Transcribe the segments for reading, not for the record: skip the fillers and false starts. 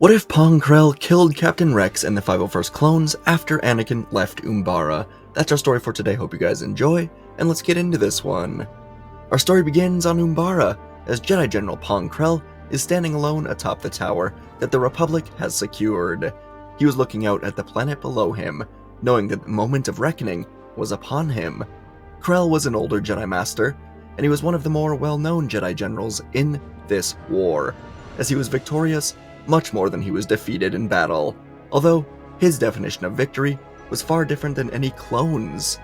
What if Pong Krell killed Captain Rex and the 501st clones after Anakin left Umbara? That's our story for today, hope you guys enjoy, and let's get into this one. Our story begins on Umbara, as Jedi General Pong Krell is standing alone atop the tower that the Republic has secured. He was looking out at the planet below him, knowing that the moment of reckoning was upon him. Krell was an older Jedi Master, and he was one of the more well-known Jedi Generals in this war, as he was victorious much more than he was defeated in battle, although his definition of victory was far different than any clones.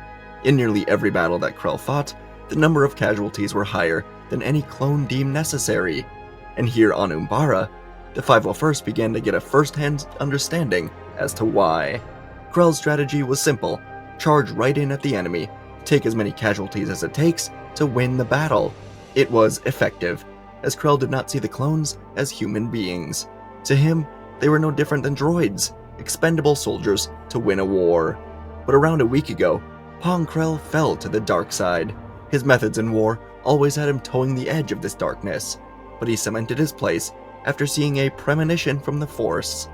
In nearly every battle that Krell fought, the number of casualties were higher than any clone deemed necessary, and here on Umbara, the 501st began to get a first-hand understanding as to why. Krell's strategy was simple: charge right in at the enemy, take as many casualties as it takes to win the battle. It was effective, as Krell did not see the clones as human beings. To him, they were no different than droids, expendable soldiers to win a war. But around a week ago, Pong Krell fell to the dark side. His methods in war always had him towing the edge of this darkness, but he cemented his place after seeing a premonition from the Force.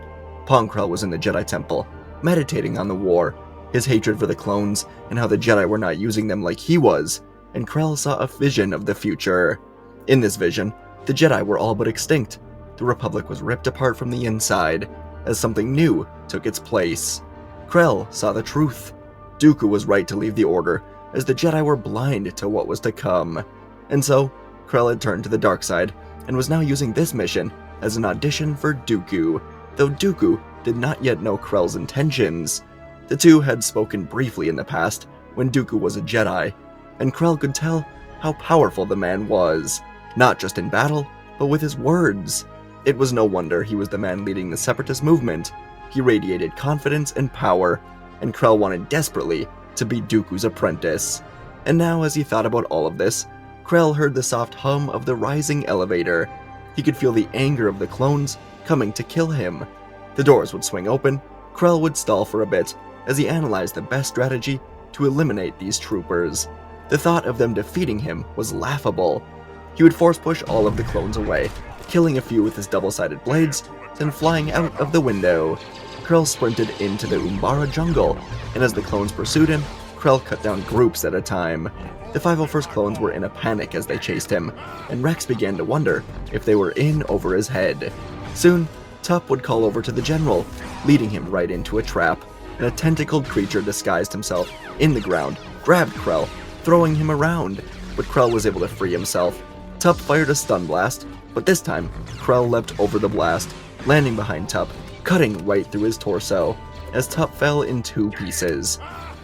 Pong Krell was in the Jedi Temple, meditating on the war, his hatred for the clones, and how the Jedi were not using them like he was, and Krell saw a vision of the future. In this vision, the Jedi were all but extinct. The Republic was ripped apart from the inside, as something new took its place. Krell saw the truth. Dooku was right to leave the Order, as the Jedi were blind to what was to come. And so, Krell had turned to the dark side, and was now using this mission as an audition for Dooku, though Dooku did not yet know Krell's intentions. The two had spoken briefly in the past, when Dooku was a Jedi, and Krell could tell how powerful the man was, not just in battle, but with his words. It was no wonder he was the man leading the Separatist movement. He radiated confidence and power, and Krell wanted desperately to be Dooku's apprentice. And now, as he thought about all of this, Krell heard the soft hum of the rising elevator. He could feel the anger of the clones coming to kill him. The doors would swing open, Krell would stall for a bit, as he analyzed the best strategy to eliminate these troopers. The thought of them defeating him was laughable. He would force push all of the clones away, killing a few with his double-sided blades, then flying out of the window. Krell sprinted into the Umbara jungle, and as the clones pursued him, Krell cut down groups at a time. The 501st clones were in a panic as they chased him, and Rex began to wonder if they were in over his head. Soon, Tup would call over to the general, leading him right into a trap, and a tentacled creature disguised himself in the ground, grabbed Krell, throwing him around, but Krell was able to free himself. Tup fired a stun blast, but this time, Krell leapt over the blast, landing behind Tup, cutting right through his torso, as Tup fell in two pieces.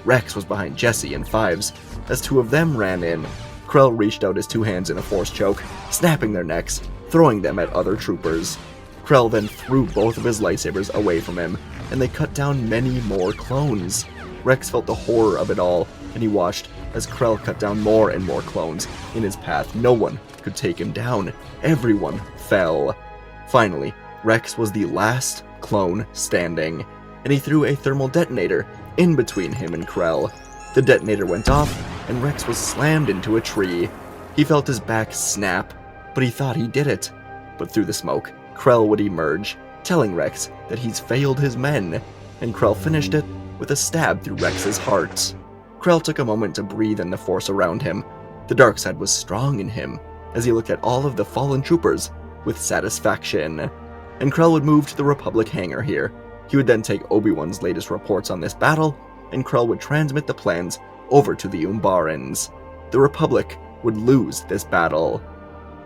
Rex was behind Jesse and Fives, as two of them ran in. Krell reached out his two hands in a force choke, snapping their necks, throwing them at other troopers. Krell then threw both of his lightsabers away from him, and they cut down many more clones. Rex felt the horror of it all, and he watched as Krell cut down more and more clones in his path. No one could take him down. Everyone fell. Finally, Rex was the last clone standing, and he threw a thermal detonator in between him and Krell. The detonator went off, and Rex was slammed into a tree. He felt his back snap, but he thought he did it. But through the smoke, Krell would emerge, telling Rex that he's failed his men, and Krell finished it with a stab through Rex's heart. Krell took a moment to breathe in the force around him. The dark side was strong in him, as he looked at all of the fallen troopers with satisfaction. And Krell would move to the Republic hangar here. He would then take Obi-Wan's latest reports on this battle, and Krell would transmit the plans over to the Umbarans. The Republic would lose this battle.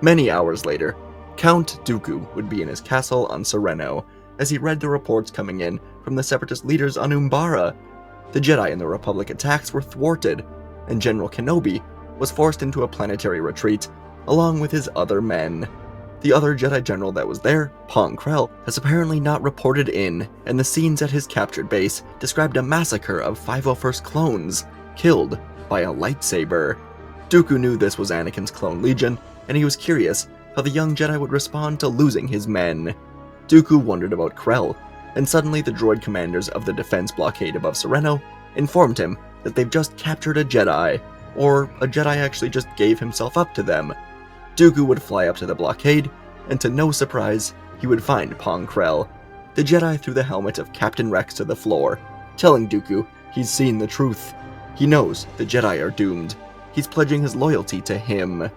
Many hours later, Count Dooku would be in his castle on Sereno, as he read the reports coming in from the Separatist leaders on Umbara. The Jedi in the Republic attacks were thwarted, and General Kenobi was forced into a planetary retreat, along with his other men. The other Jedi General that was there, Pong Krell, has apparently not reported in, and the scenes at his captured base described a massacre of 501st clones, killed by a lightsaber. Dooku knew this was Anakin's clone legion, and he was curious how the young Jedi would respond to losing his men. Dooku wondered about Krell, and suddenly the droid commanders of the defense blockade above Sereno informed him that they've just captured a Jedi, or a Jedi actually just gave himself up to them. Dooku would fly up to the blockade, and to no surprise, he would find Pong Krell, the Jedi threw the helmet of Captain Rex to the floor, telling Dooku he's seen the truth. He knows the Jedi are doomed. He's pledging his loyalty to him.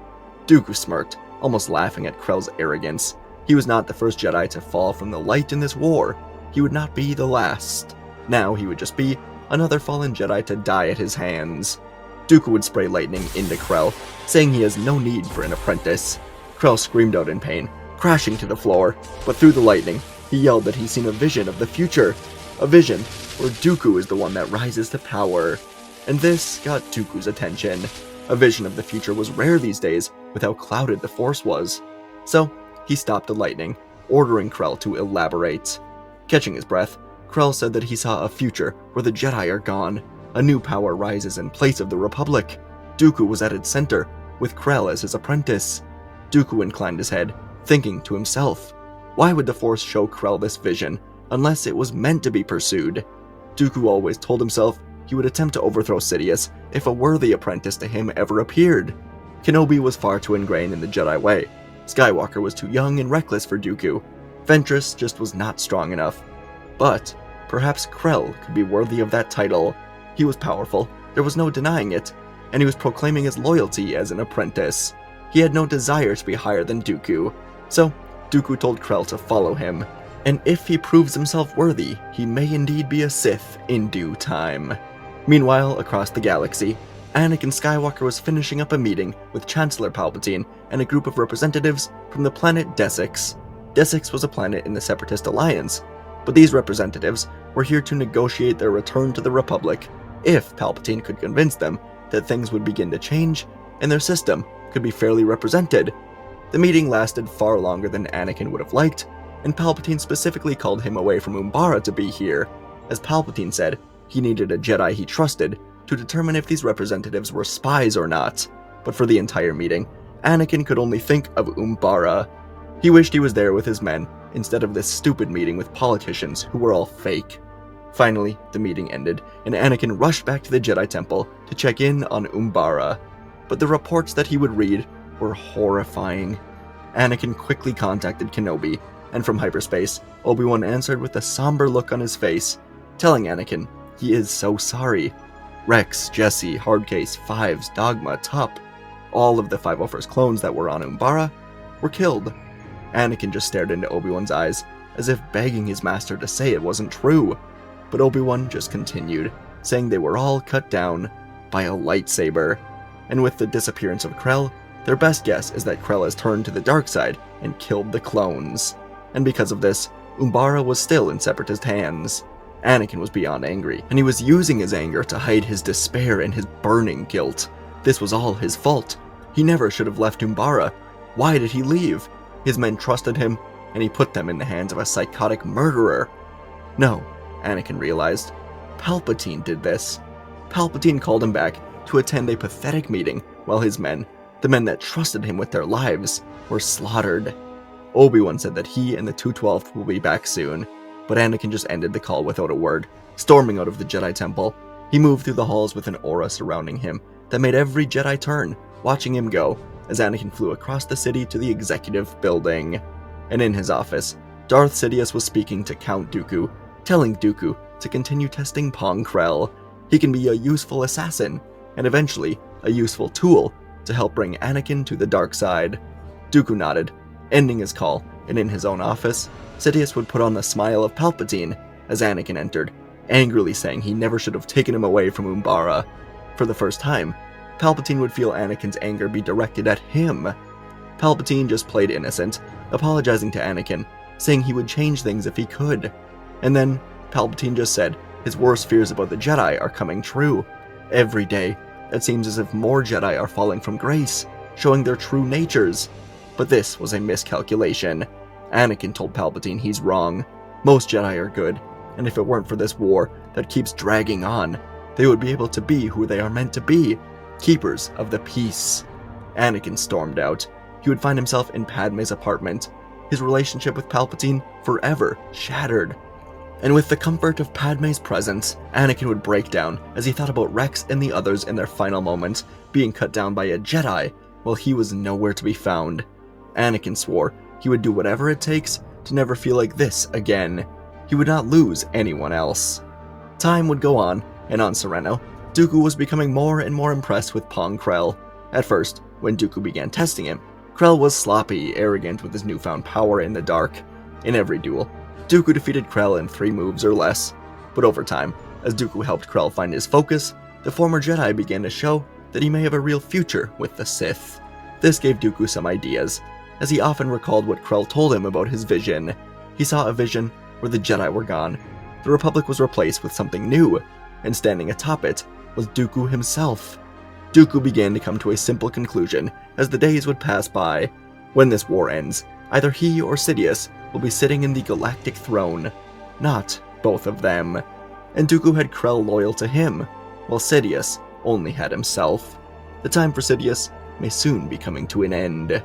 Dooku smirked, almost laughing at Krell's arrogance. He was not the first Jedi to fall from the light in this war. He would not be the last. Now he would just be another fallen Jedi to die at his hands. Dooku would spray lightning into Krell, saying he has no need for an apprentice. Krell screamed out in pain, crashing to the floor, but through the lightning, he yelled that he's seen a vision of the future. A vision where Dooku is the one that rises to power. And this got Dooku's attention. A vision of the future was rare these days with how clouded the Force was. So, he stopped the lightning, ordering Krell to elaborate. Catching his breath, Krell said that he saw a future where the Jedi are gone. A new power rises in place of the Republic. Dooku was at its center, with Krell as his apprentice. Dooku inclined his head, thinking to himself, why would the Force show Krell this vision, unless it was meant to be pursued? Dooku always told himself he would attempt to overthrow Sidious if a worthy apprentice to him ever appeared. Kenobi was far too ingrained in the Jedi way. Skywalker was too young and reckless for Dooku. Ventress just was not strong enough. But perhaps Krell could be worthy of that title. He was powerful, there was no denying it, and he was proclaiming his loyalty as an apprentice. He had no desire to be higher than Dooku, so Dooku told Krell to follow him, and if he proves himself worthy, he may indeed be a Sith in due time. Meanwhile, across the galaxy, Anakin Skywalker was finishing up a meeting with Chancellor Palpatine and a group of representatives from the planet Desix. Desix was a planet in the Separatist Alliance, but these representatives were here to negotiate their return to the Republic if Palpatine could convince them that things would begin to change and their system could be fairly represented. The meeting lasted far longer than Anakin would have liked, and Palpatine specifically called him away from Umbara to be here, as Palpatine said he needed a Jedi he trusted to determine if these representatives were spies or not. But for the entire meeting, Anakin could only think of Umbara. He wished he was there with his men, instead of this stupid meeting with politicians who were all fake. Finally, the meeting ended, and Anakin rushed back to the Jedi Temple to check in on Umbara. But the reports that he would read were horrifying. Anakin quickly contacted Kenobi, and from hyperspace, Obi-Wan answered with a somber look on his face, telling Anakin he is so sorry. Rex, Jesse, Hardcase, Fives, Dogma, Tup, all of the 501st clones that were on Umbara were killed. Anakin just stared into Obi-Wan's eyes, as if begging his master to say it wasn't true. But Obi-Wan just continued, saying they were all cut down by a lightsaber. And with the disappearance of Krell, their best guess is that Krell has turned to the dark side and killed the clones. And because of this, Umbara was still in Separatist hands. Anakin was beyond angry, and he was using his anger to hide his despair and his burning guilt. This was all his fault. He never should have left Umbara. Why did he leave? His men trusted him, and he put them in the hands of a psychotic murderer. No, Anakin realized. Palpatine did this. Palpatine called him back to attend a pathetic meeting while his men, the men that trusted him with their lives, were slaughtered. Obi-Wan said that he and the 212th will be back soon, but Anakin just ended the call without a word. Storming out of the Jedi Temple, he moved through the halls with an aura surrounding him that made every Jedi turn, watching him go, as Anakin flew across the city to the executive building. And in his office, Darth Sidious was speaking to Count Dooku, telling Dooku to continue testing Pong Krell. He can be a useful assassin, and eventually a useful tool to help bring Anakin to the dark side. Dooku nodded, ending his call, and in his own office, Sidious would put on the smile of Palpatine as Anakin entered, angrily saying he never should have taken him away from Umbara. For the first time, Palpatine would feel Anakin's anger be directed at him. Palpatine just played innocent, apologizing to Anakin, saying he would change things if he could. And then, Palpatine just said his worst fears about the Jedi are coming true. Every day, it seems as if more Jedi are falling from grace, showing their true natures. But this was a miscalculation. Anakin told Palpatine he's wrong. Most Jedi are good, and if it weren't for this war that keeps dragging on, they would be able to be who they are meant to be, keepers of the peace. Anakin stormed out. He would find himself in Padme's apartment, his relationship with Palpatine forever shattered. And with the comfort of Padme's presence, Anakin would break down as he thought about Rex and the others in their final moments, being cut down by a Jedi, while he was nowhere to be found. Anakin swore he would do whatever it takes to never feel like this again. he would not lose anyone else. Time would go on, and on Sereno, Dooku was becoming more and more impressed with Pong Krell. At first, when Dooku began testing him, Krell was sloppy, arrogant with his newfound power in the dark. In every duel, Dooku defeated Krell in 3 moves or less. But over time, as Dooku helped Krell find his focus, the former Jedi began to show that he may have a real future with the Sith. This gave Dooku some ideas, as he often recalled what Krell told him about his vision. He saw a vision where the Jedi were gone, the Republic was replaced with something new, and standing atop it was Dooku himself. Dooku began to come to a simple conclusion as the days would pass by. When this war ends, either he or Sidious will be sitting in the galactic throne, not both of them. And Dooku had Krell loyal to him, while Sidious only had himself. The time for Sidious may soon be coming to an end.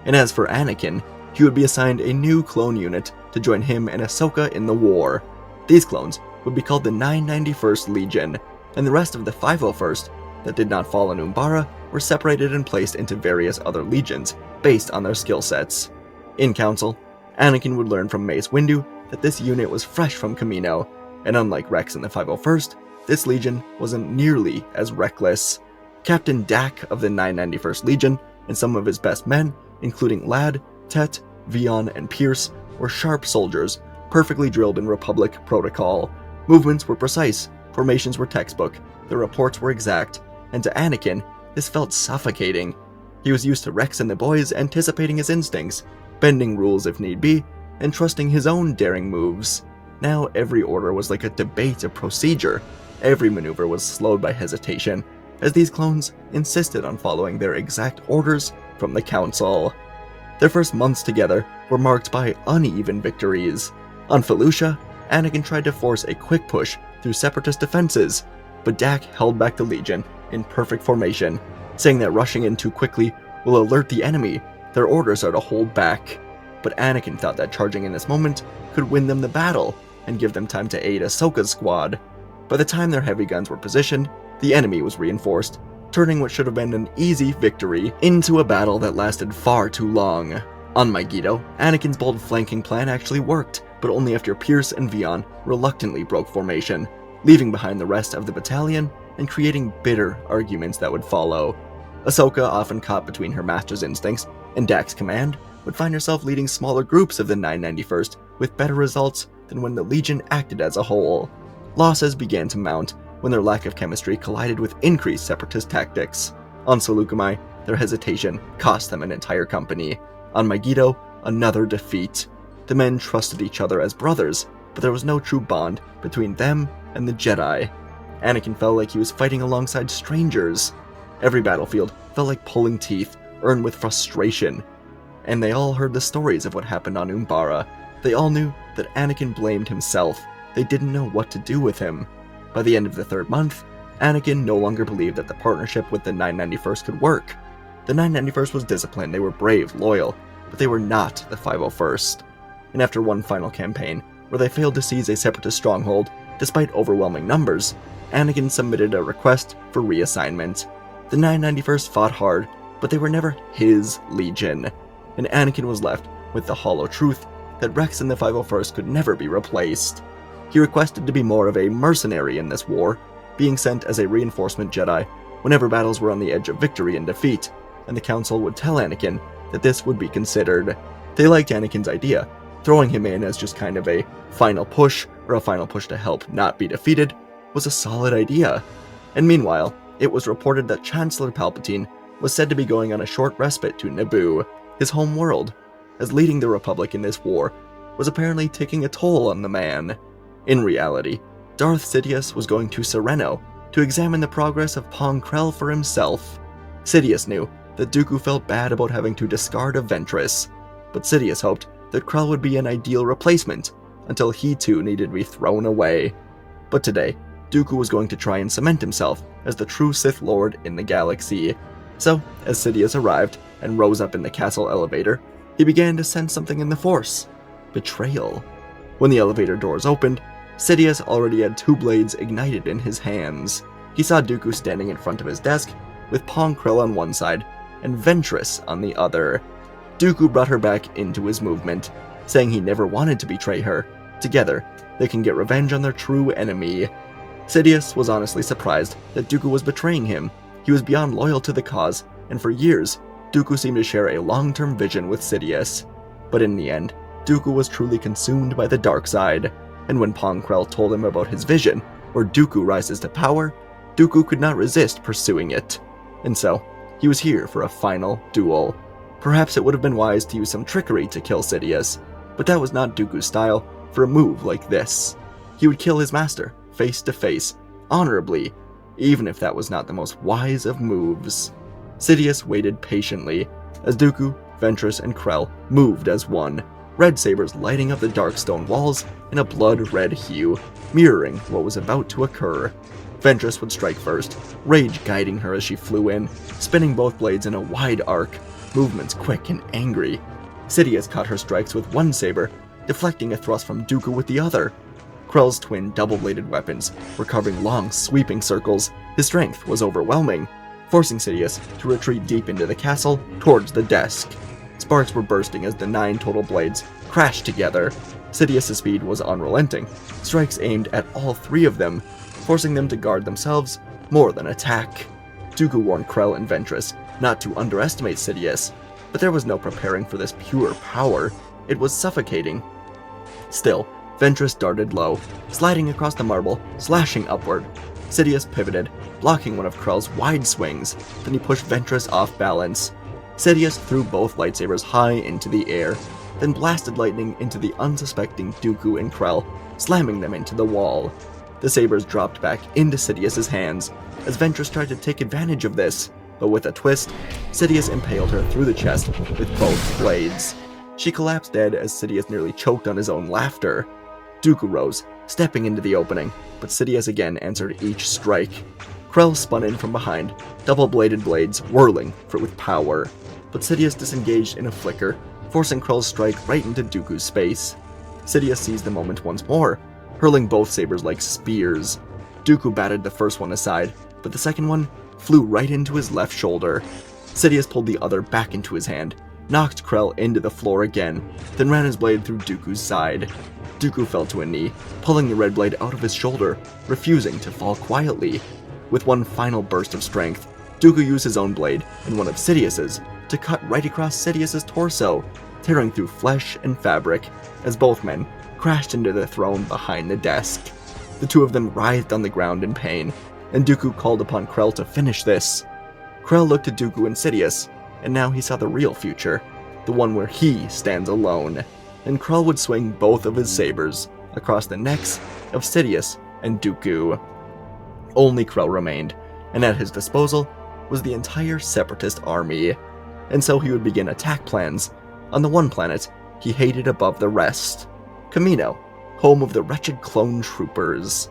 And as for Anakin, he would be assigned a new clone unit to join him and Ahsoka in the war. These clones would be called the 991st Legion, and the rest of the 501st that did not fall in Umbara were separated and placed into various other legions based on their skill sets. In Council, Anakin would learn from Mace Windu that this unit was fresh from Kamino, and unlike Rex and the 501st, this legion wasn't nearly as reckless. Captain Dak of the 991st Legion and some of his best men, including Lad, Tet, Vion, and Pierce, were sharp soldiers, perfectly drilled in Republic protocol. Movements were precise, formations were textbook, the reports were exact, and to Anakin, this felt suffocating. He was used to Rex and the boys anticipating his instincts, bending rules if need be, and trusting his own daring moves. Now every order was like a debate of procedure. Every maneuver was slowed by hesitation, as these clones insisted on following their exact orders from the Council. Their first months together were marked by uneven victories. On Felucia, Anakin tried to force a quick push through Separatist defenses, but Dak held back the Legion in perfect formation, saying that rushing in too quickly will alert the enemy. Their orders are to hold back. But Anakin thought that charging in this moment could win them the battle and give them time to aid Ahsoka's squad. By the time their heavy guns were positioned, the enemy was reinforced, turning what should have been an easy victory into a battle that lasted far too long. On Megiddo, Anakin's bold flanking plan actually worked, but only after Pierce and Vion reluctantly broke formation, leaving behind the rest of the battalion and creating bitter arguments that would follow. Ahsoka, often caught between her master's instincts and Dak's command, would find herself leading smaller groups of the 991st with better results than when the Legion acted as a whole. Losses began to mount when their lack of chemistry collided with increased Separatist tactics. On Seleucami, their hesitation cost them an entire company. On Megiddo, another defeat. The men trusted each other as brothers, but there was no true bond between them and the Jedi. Anakin felt like he was fighting alongside strangers. Every battlefield felt like pulling teeth, earned with frustration. And they all heard the stories of what happened on Umbara. They all knew that Anakin blamed himself. They didn't know what to do with him. By the end of the 3rd month, Anakin no longer believed that the partnership with the 991st could work. The 991st was disciplined, they were brave, loyal, but they were not the 501st. And after one final campaign, where they failed to seize a Separatist stronghold, despite overwhelming numbers, Anakin submitted a request for reassignment. The 991st fought hard, but they were never his Legion, and Anakin was left with the hollow truth that Rex and the 501st could never be replaced. He requested to be more of a mercenary in this war, being sent as a reinforcement Jedi whenever battles were on the edge of victory and defeat, and the Council would tell Anakin that this would be considered. They liked Anakin's idea. Throwing him in as just kind of a final push, or a final push to help not be defeated, was a solid idea. And meanwhile, it was reported that Chancellor Palpatine was said to be going on a short respite to Naboo, his home world, as leading the Republic in this war was apparently taking a toll on the man. In reality, Darth Sidious was going to Sereno to examine the progress of Pong Krell for himself. Sidious knew that Dooku felt bad about having to discard a Ventress, but Sidious hoped that Krell would be an ideal replacement until he too needed to be thrown away. But today, Dooku was going to try and cement himself as the true Sith Lord in the galaxy. So, as Sidious arrived and rose up in the castle elevator, he began to sense something in the Force: betrayal. When the elevator doors opened, Sidious already had 2 blades ignited in his hands. He saw Dooku standing in front of his desk, with Pong Krell on one side and Ventress on the other. Dooku brought her back into his movement, saying he never wanted to betray her, Together, they can get revenge on their true enemy. Sidious was honestly surprised that Dooku was betraying him. He was beyond loyal to the cause, and for years, Dooku seemed to share a long-term vision with Sidious. But in the end, Dooku was truly consumed by the dark side, and when Pong Krell told him about his vision, where Dooku rises to power, Dooku could not resist pursuing it. And so, he was here for a final duel. Perhaps it would have been wise to use some trickery to kill Sidious, but that was not Dooku's style for a move like this. He would kill his master, face to face, honorably, even if that was not the most wise of moves. Sidious waited patiently, as Dooku, Ventress, and Krell moved as one, red sabers lighting up the dark stone walls in a blood-red hue, mirroring what was about to occur. Ventress would strike first, rage guiding her as she flew in, spinning both blades in a wide arc, movements quick and angry. Sidious caught her strikes with one saber, deflecting a thrust from Dooku with the other. Krell's twin double-bladed weapons were carving long, sweeping circles. His strength was overwhelming, forcing Sidious to retreat deep into the castle towards the desk. Sparks were bursting as the 9 total blades crashed together. Sidious's speed was unrelenting, strikes aimed at all 3 of them, forcing them to guard themselves more than attack. Dooku warned Krell and Ventress not to underestimate Sidious, but there was no preparing for this pure power. It was suffocating. Still, Ventress darted low, sliding across the marble, slashing upward. Sidious pivoted, blocking one of Krell's wide swings, then he pushed Ventress off balance. Sidious threw both lightsabers high into the air, then blasted lightning into the unsuspecting Dooku and Krell, slamming them into the wall. The sabers dropped back into Sidious's hands, as Ventress tried to take advantage of this, but with a twist, Sidious impaled her through the chest with both blades. She collapsed dead as Sidious nearly choked on his own laughter. Dooku rose, stepping into the opening, but Sidious again answered each strike. Krell spun in from behind, double-bladed blades whirling with power, but Sidious disengaged in a flicker, forcing Krell's strike right into Dooku's space. Sidious seized the moment once more, hurling both sabers like spears. Dooku batted the first one aside, but the second one flew right into his left shoulder. Sidious pulled the other back into his hand, knocked Krell into the floor again, then ran his blade through Dooku's side. Dooku fell to a knee, pulling the red blade out of his shoulder, refusing to fall quietly. With one final burst of strength, Dooku used his own blade and one of Sidious's to cut right across Sidious's torso, tearing through flesh and fabric, as both men crashed into the throne behind the desk. The 2 of them writhed on the ground in pain, and Dooku called upon Krell to finish this. Krell looked at Dooku and Sidious, and now he saw the real future, the one where he stands alone, and Krell would swing both of his sabers across the necks of Sidious and Dooku. Only Krell remained, and at his disposal was the entire Separatist army, and so he would begin attack plans on the one planet he hated above the rest, Kamino, home of the wretched clone troopers.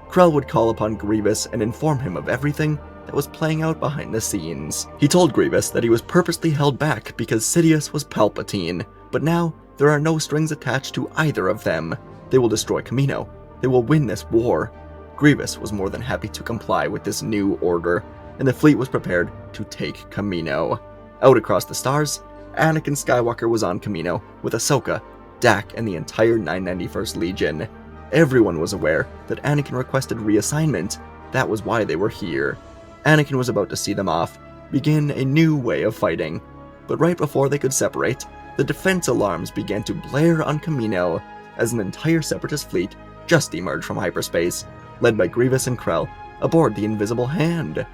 Krell would call upon Grievous and inform him of everything that was playing out behind the scenes. He told Grievous that he was purposely held back because Sidious was Palpatine, but now there are no strings attached to either of them. They will destroy Kamino. They will win this war. Grievous was more than happy to comply with this new order, and the fleet was prepared to take Kamino. Out across the stars, Anakin Skywalker was on Kamino with Ahsoka, Dak, and the entire 991st Legion. Everyone was aware that Anakin requested reassignment. That was why they were here. Anakin was about to see them off, begin a new way of fighting. But right before they could separate, the defense alarms began to blare on Kamino as an entire Separatist fleet just emerged from hyperspace, led by Grievous and Krell aboard the Invisible Hand.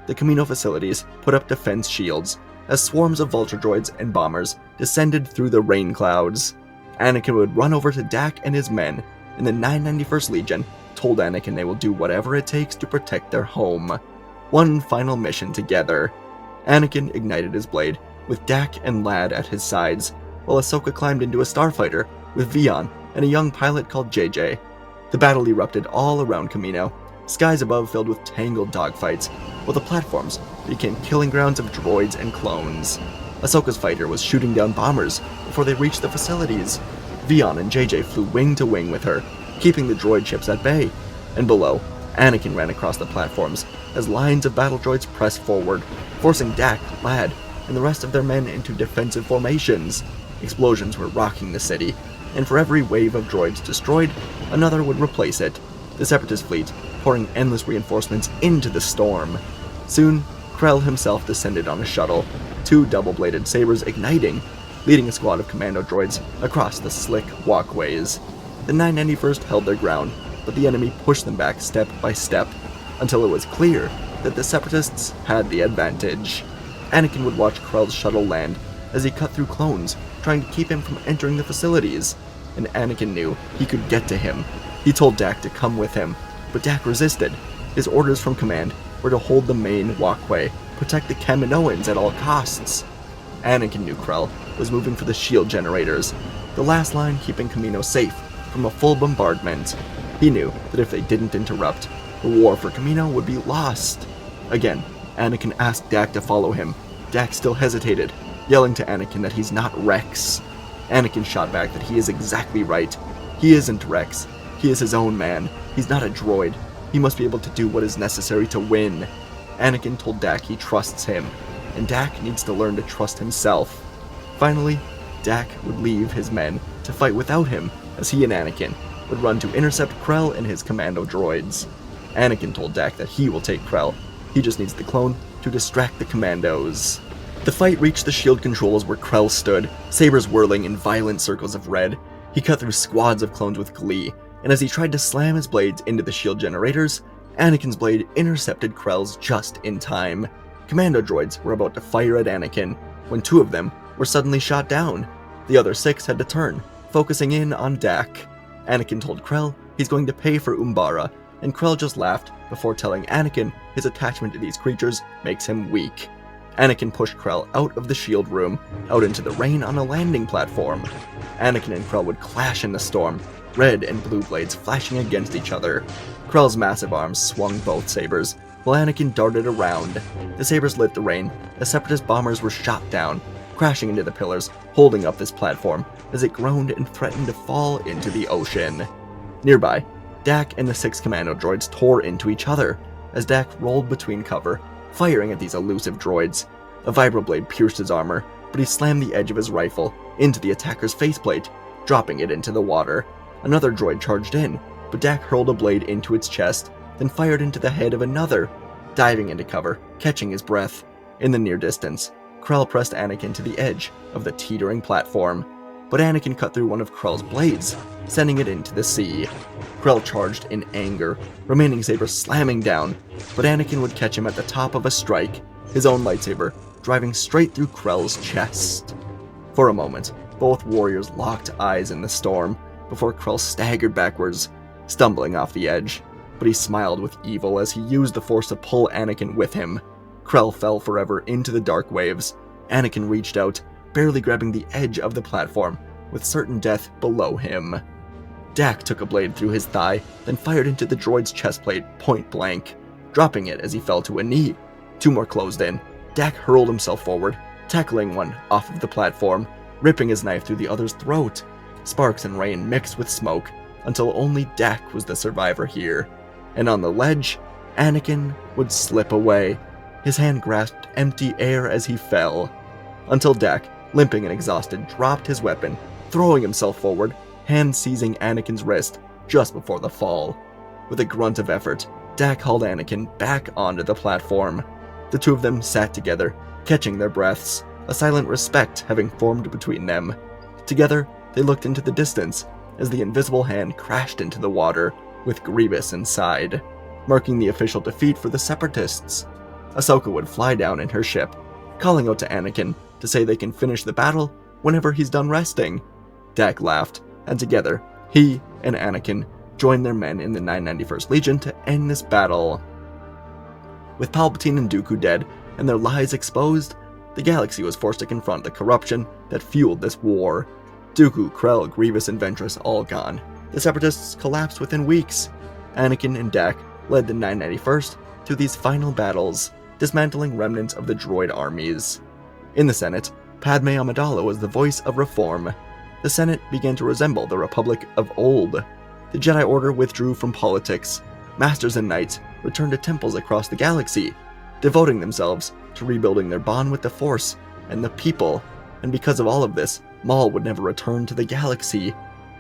The Kamino facilities put up defense shields as swarms of vulture droids and bombers descended through the rain clouds. Anakin would run over to Dak and his men, and the 991st Legion told Anakin they will do whatever it takes to protect their home. One final mission together. Anakin ignited his blade, with Dak and Lad at his sides, while Ahsoka climbed into a starfighter with Vion and a young pilot called JJ. The battle erupted all around Kamino, skies above filled with tangled dogfights, while the platforms became killing grounds of droids and clones. Ahsoka's fighter was shooting down bombers before they reached the facilities. Vion and JJ flew wing to wing with her, keeping the droid ships at bay. And below, Anakin ran across the platforms as lines of battle droids pressed forward, forcing Dak, Lad, and the rest of their men into defensive formations. Explosions were rocking the city, and for every wave of droids destroyed, another would replace it, the Separatist fleet pouring endless reinforcements into the storm. Soon, Krell himself descended on a shuttle, 2 double-bladed sabers igniting, leading a squad of commando droids across the slick walkways. The 991st held their ground, but the enemy pushed them back step by step, until it was clear that the Separatists had the advantage. Anakin would watch Krell's shuttle land as he cut through clones, trying to keep him from entering the facilities, and Anakin knew he could get to him. He told Dak to come with him, but Dak resisted. His orders from command were to hold the main walkway, protect the Kaminoans at all costs. Anakin knew Krell was moving for the shield generators, the last line keeping Kamino safe from a full bombardment. He knew that if they didn't interrupt, the war for Kamino would be lost. Again, Anakin asked Dak to follow him. Dak still hesitated, yelling to Anakin that he's not Rex. Anakin shot back that he is exactly right. He isn't Rex. He is his own man. He's not a droid. He must be able to do what is necessary to win. Anakin told Dak he trusts him, and Dak needs to learn to trust himself. Finally, Dak would leave his men to fight without him, as he and Anakin would run to intercept Krell and his commando droids. Anakin told Dak that he will take Krell. He just needs the clone to distract the commandos. The fight reached the shield controls where Krell stood, sabers whirling in violent circles of red. He cut through squads of clones with glee, and as he tried to slam his blades into the shield generators, Anakin's blade intercepted Krell's just in time. Commando droids were about to fire at Anakin, when 2 of them were suddenly shot down. The other 6 had to turn, focusing in on Dak. Anakin told Krell he's going to pay for Umbara, and Krell just laughed before telling Anakin his attachment to these creatures makes him weak. Anakin pushed Krell out of the shield room, out into the rain on a landing platform. Anakin and Krell would clash in the storm, red and blue blades flashing against each other. Krell's massive arms swung both sabers, while Anakin darted around. The sabers lit the rain as Separatist bombers were shot down, crashing into the pillars, holding up this platform as it groaned and threatened to fall into the ocean. Nearby, Dak and the 6 commando droids tore into each other, as Dak rolled between cover, firing at these elusive droids. A vibroblade pierced his armor, but he slammed the edge of his rifle into the attacker's faceplate, dropping it into the water. Another droid charged in, but Dak hurled a blade into its chest, then fired into the head of another, diving into cover, catching his breath. In the near distance, Krell pressed Anakin to the edge of the teetering platform, but Anakin cut through one of Krell's blades, sending it into the sea. Krell charged in anger, remaining saber slamming down, but Anakin would catch him at the top of a strike, his own lightsaber driving straight through Krell's chest. For a moment, both warriors locked eyes in the storm, before Krell staggered backwards, stumbling off the edge, but he smiled with evil as he used the force to pull Anakin with him. Krell fell forever into the dark waves. Anakin reached out, barely grabbing the edge of the platform, with certain death below him. Dak took a blade through his thigh, then fired into the droid's chestplate point blank, dropping it as he fell to a knee. 2 more closed in. Dak hurled himself forward, tackling one off of the platform, ripping his knife through the other's throat. Sparks and rain mixed with smoke, until only Dak was the survivor here. And on the ledge, Anakin would slip away. His hand grasped empty air as he fell, until Dak, limping and exhausted, dropped his weapon, throwing himself forward, hand seizing Anakin's wrist just before the fall. With a grunt of effort, Dak hauled Anakin back onto the platform. The 2 of them sat together, catching their breaths, a silent respect having formed between them. Together, they looked into the distance as the invisible hand crashed into the water, with Grievous inside, marking the official defeat for the Separatists. Ahsoka would fly down in her ship, calling out to Anakin to say they can finish the battle whenever he's done resting. Dak laughed, and together, he and Anakin joined their men in the 991st Legion to end this battle. With Palpatine and Dooku dead, and their lies exposed, the galaxy was forced to confront the corruption that fueled this war. Dooku, Krell, Grievous, and Ventress all gone. The Separatists collapsed within weeks. Anakin and Dak led the 991st to these final battles, dismantling remnants of the droid armies. In the Senate, Padme Amidala was the voice of reform. The Senate began to resemble the Republic of old. The Jedi Order withdrew from politics. Masters and Knights returned to temples across the galaxy, devoting themselves to rebuilding their bond with the Force and the people. And because of all of this, Maul would never return to the galaxy.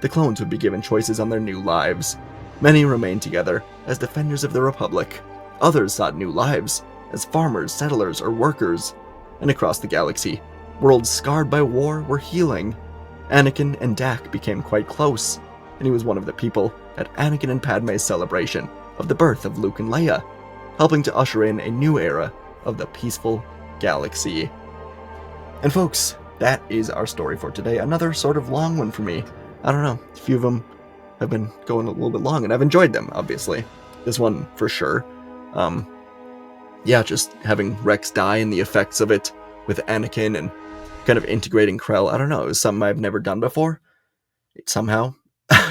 the clones would be given choices on their new lives. Many remained together as defenders of the Republic. Others sought new lives as farmers, settlers, or workers. And across the galaxy, worlds scarred by war were healing. Anakin and Dak became quite close, and he was one of the people at Anakin and Padme's celebration of the birth of Luke and Leia, helping to usher in a new era of the peaceful galaxy. And folks, that is our story for today. Another sort of long one for me. I don't know, a few of them have been going a little bit long, and I've enjoyed them, obviously. This one, for sure. Just having Rex die and the effects of it with Anakin and kind of integrating Krell, I don't know, it was something I've never done before, somehow.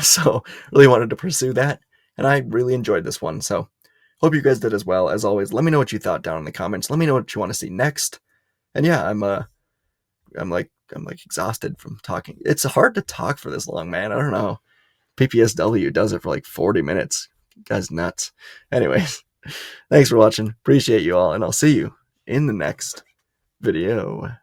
So, really wanted to pursue that, and I really enjoyed this one, so hope you guys did as well. As always, let me know what you thought down in the comments. Let me know what you want to see next. And yeah, I'm like exhausted from talking. It's hard to talk for this long, man. I don't know. PPSW does it for like 40 minutes. Guy's nuts. Anyways, thanks for watching. Appreciate you all, and I'll see you in the next video.